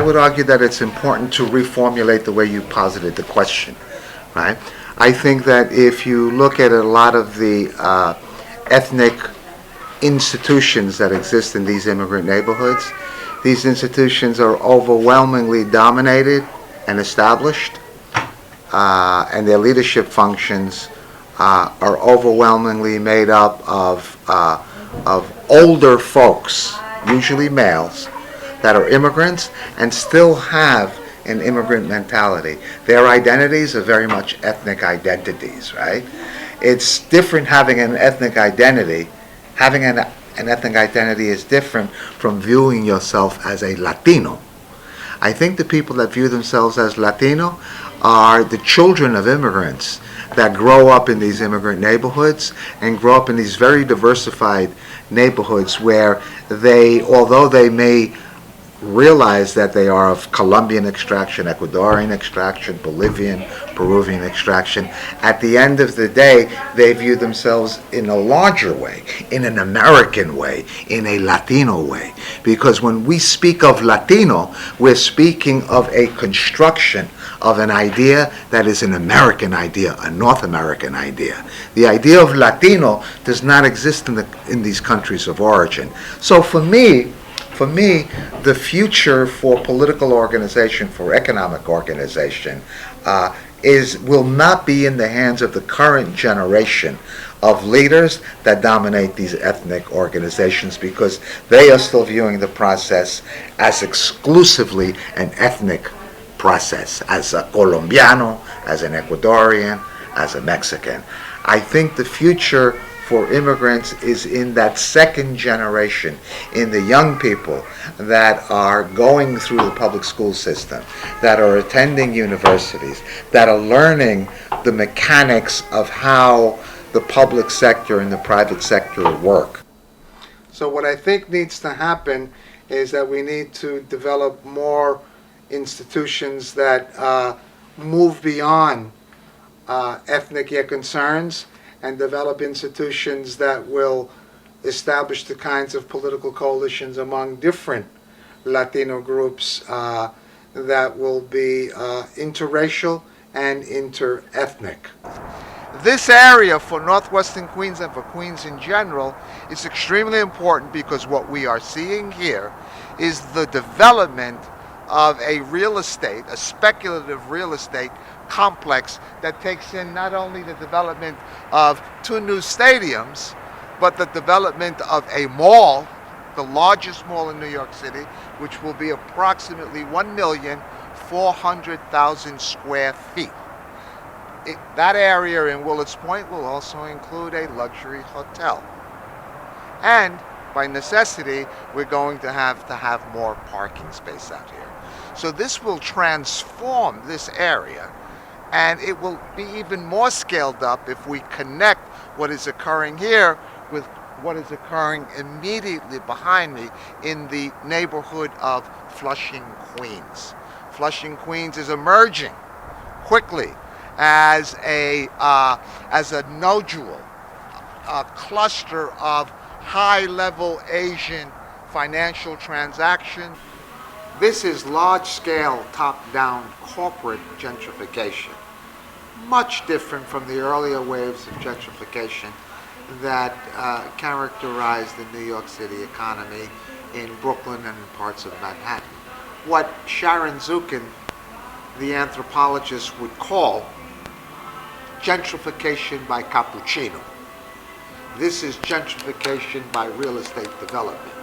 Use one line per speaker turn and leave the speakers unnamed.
I would argue that it's important to reformulate the way you posited the question, right? I think that if you look at a lot of the ethnic institutions that exist in these immigrant neighborhoods, these institutions are overwhelmingly dominated and established, and their leadership functions are overwhelmingly made up of older folks, usually males, that are immigrants and still have an immigrant mentality. Their identities are very much ethnic identities, right? It's different having an ethnic identity. Having an ethnic identity is different from viewing yourself as a Latino. I think the people that view themselves as Latino are the children of immigrants that grow up in these immigrant neighborhoods and grow up in these very diversified neighborhoods where they, although they may realize that they are of Colombian extraction, Ecuadorian extraction, Bolivian, Peruvian extraction, at the end of the day, they view themselves in a larger way, in an American way, in a Latino way. Because when we speak of Latino, we're speaking of a construction of an idea that is an American idea, a North American idea. The idea of Latino does not exist in these countries of origin. So for me, the future for political organization, for economic organization, will not be in the hands of the current generation of leaders that dominate these ethnic organizations, because they are still viewing the process as exclusively an ethnic process, as a Colombiano, as an Ecuadorian, as a Mexican. I think the future for immigrants is in that second generation, in the young people that are going through the public school system, that are attending universities, that are learning the mechanics of how the public sector and the private sector work. So what I think needs to happen is that we need to develop more institutions that move beyond ethnic concerns, and develop institutions that will establish the kinds of political coalitions among different Latino groups that will be interracial and interethnic. This area for Northwestern Queens and for Queens in general is extremely important, because what we are seeing here is the development of a real estate, a speculative real estate complex that takes in not only the development of 2 new stadiums, but the development of a mall, the largest mall in New York City, which will be approximately 1,400,000 square feet. That area in Willets Point will also include a luxury hotel. And by necessity, we're going to have more parking space out here. So this will transform this area, and it will be even more scaled up if we connect what is occurring here with what is occurring immediately behind me in the neighborhood of Flushing, Queens. Flushing, Queens is emerging quickly as a nodule, a cluster of high-level Asian financial transactions. This is large-scale, top-down corporate gentrification, much different from the earlier waves of gentrification that characterized the New York City economy in Brooklyn and in parts of Manhattan. What Sharon Zukin, the anthropologist, would call gentrification by cappuccino. This is gentrification by real estate development.